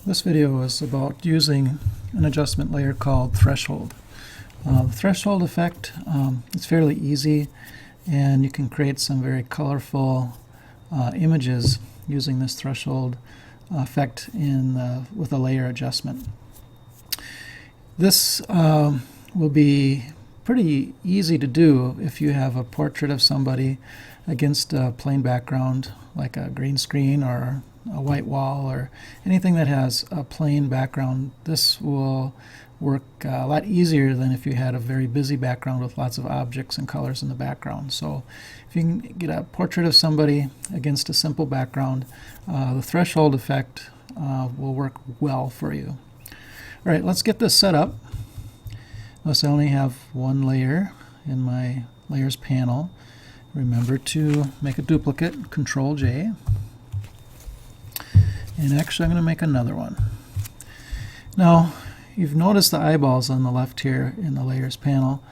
This video is about using an adjustment layer called Threshold. The threshold effect is fairly easy, and you can create some very colorful images using this threshold effect with a layer adjustment. This will be pretty easy to do if you have a portrait of somebody against a plain background like a green screen or a white wall or anything that has a plain background. This will work a lot easier than if you had a very busy background with lots of objects and colors in the background. So if you can get a portrait of somebody against a simple background, the threshold effect will work well for you. All right, let's get this set up. Notice I only have one layer in my layers panel. Remember to make a duplicate, Control J. And actually I'm going to make another one. Now, you've noticed the eyeballs on the left here in the layers panel.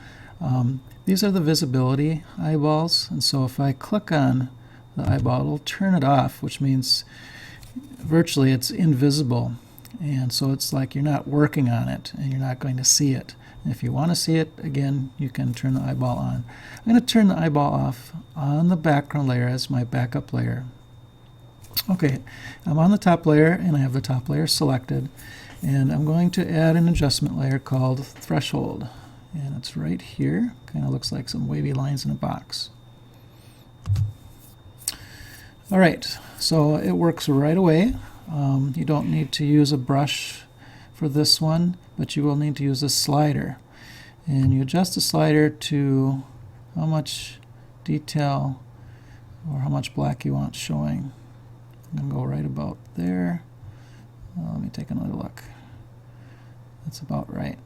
These are the visibility eyeballs, and so if I click on the eyeball, it'll turn it off, which means virtually it's invisible. And so it's like you're not working on it and you're not going to see it. And if you want to see it, again, you can turn the eyeball on. I'm going to turn the eyeball off on the background layer as my backup layer. Okay, I'm on the top layer and I have the top layer selected, and I'm going to add an adjustment layer called Threshold, and it's right here. Kind of looks like some wavy lines in a box. Alright, so it works right away. You don't need to use a brush for this one, but you will need to use a slider, and you adjust the slider to how much detail or how much black you want showing. I'm going to go right about there. Let me take another look. That's about right.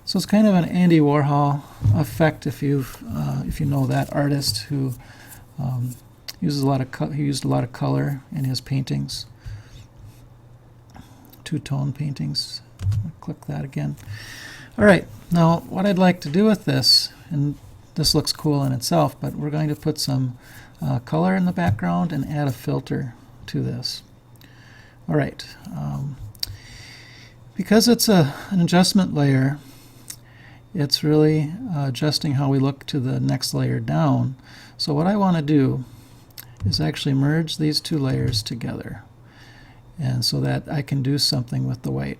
So it's kind of an Andy Warhol effect if you know that artist who uses he used a lot of color in his paintings, two-tone paintings. I'll click that again. All right, now what I'd like to do with this, and this looks cool in itself, but we're going to put some color in the background and add a filter to this. All right, because it's an adjustment layer, it's really adjusting how we look to the next layer down. So what I want to do is actually merge these two layers together, and so that I can do something with the white.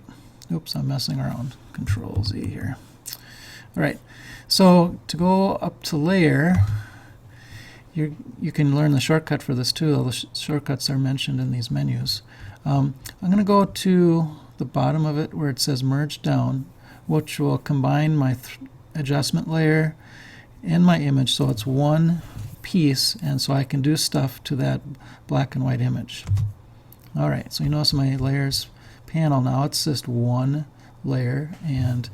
Oops, I'm messing around. Control Z here. All right, so to go up to layer, you can learn the shortcut for this too. All the shortcuts are mentioned in these menus. I'm going to go to the bottom of it where it says merge down, which will combine my adjustment layer and my image so it's one piece, and so I can do stuff to that black and white image. Alright, so you notice my layers panel now, it's just one layer, and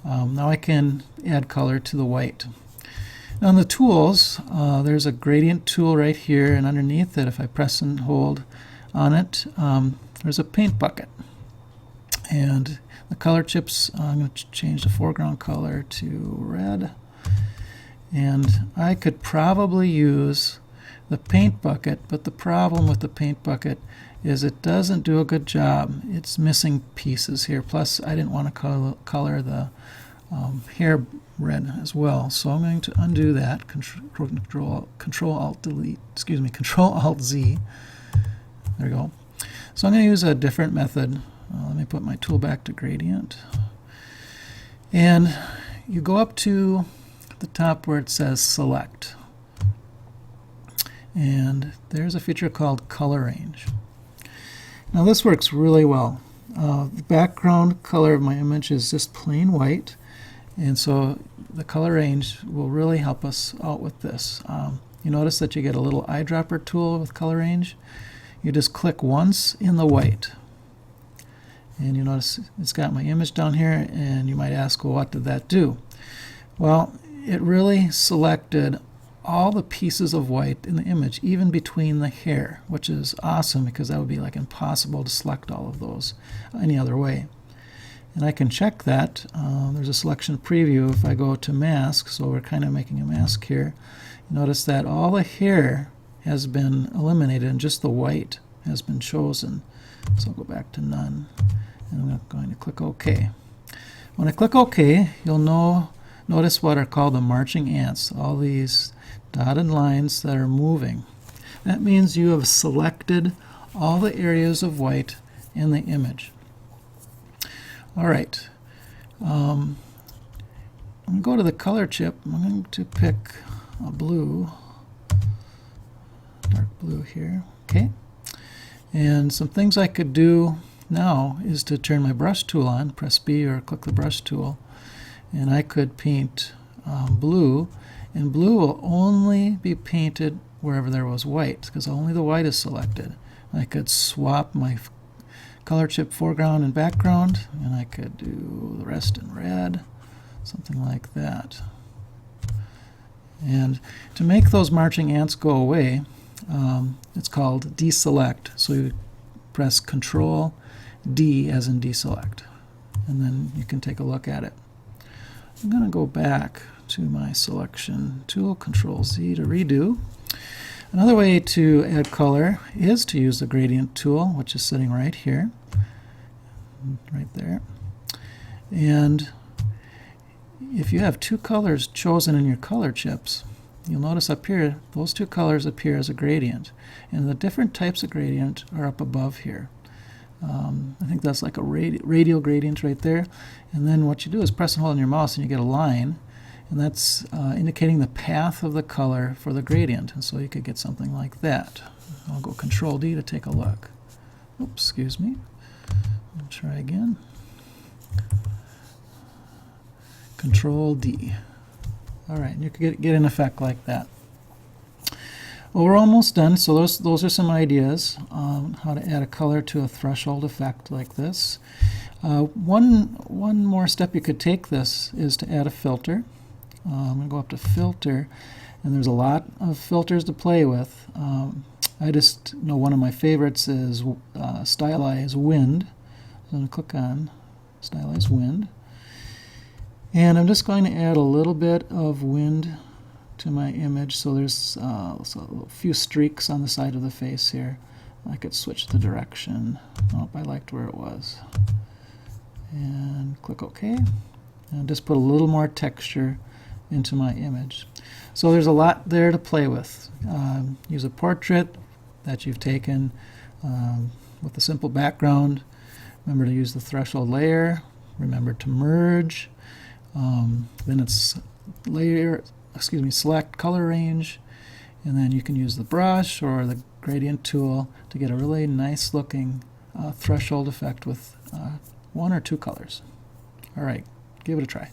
now I can add color to the white. Now in the tools, there's a gradient tool right here, and underneath it, if I press and hold on it, there's a paint bucket. And the color chips, I'm going to change the foreground color to red. And I could probably use the paint bucket, but the problem with the paint bucket is it doesn't do a good job. It's missing pieces here. Plus, I didn't want to color the hair red as well. So I'm going to undo that. Control Alt Delete. Excuse me. Control Alt Z. There we go. So I'm going to use a different method. Let me put my tool back to gradient. And you go up to the top where it says select. And there's a feature called color range. Now this works really well. The background color of my image is just plain white, and so the color range will really help us out with this. You notice that you get a little eyedropper tool with color range. You just click once in the white, and you notice it's got my image down here, and you might ask, well, what did that do? Well, it really selected all the pieces of white in the image, even between the hair, which is awesome because that would be like impossible to select all of those any other way. And I can check that. There's a selection preview if I go to mask, so we're kind of making a mask here. Notice that all the hair has been eliminated and just the white has been chosen. So I'll go back to none, and I'm going to click OK. When I click OK, you'll notice what are called the marching ants, all these dotted lines that are moving. That means you have selected all the areas of white in the image. All right. I'm going to go to the color chip. I'm going to pick a blue, dark blue here. Okay. And some things I could do now is to turn my brush tool on, press B or click the brush tool, and I could paint blue, and blue will only be painted wherever there was white, because only the white is selected. I could swap my color chip foreground and background, and I could do the rest in red, something like that. And to make those marching ants go away, it's called deselect. So you press Control D as in deselect, and then you can take a look at it. I'm going to go back to my selection tool, Control Z to redo. Another way to add color is to use the gradient tool, which is sitting right here, right there. And if you have two colors chosen in your color chips, you'll notice up here those two colors appear as a gradient, and the different types of gradient are up above here. I think that's like a radial gradient right there, and then what you do is press and hold on your mouse and you get a line, and that's indicating the path of the color for the gradient, and so you could get something like that. I'll go Control D to take a look. Oops, excuse me. I'll try again. Control D. All right, you could get an effect like that. Well, we're almost done, so those are some ideas on how to add a color to a threshold effect like this. One more step you could take this is to add a filter. I'm going to go up to Filter, and there's a lot of filters to play with. I just know one of my favorites is Stylize Wind. So I'm going to click on Stylize Wind. And I'm just going to add a little bit of wind to my image, so there's a few streaks on the side of the face here. I could switch the direction. Oh, I liked where it was. And click OK. And just put a little more texture into my image. So there's a lot there to play with. Use a portrait that you've taken with a simple background. Remember to use the threshold layer. Remember to merge. Then it's select color range, and then you can use the brush or the gradient tool to get a really nice looking threshold effect with one or two colors. All right, give it a try.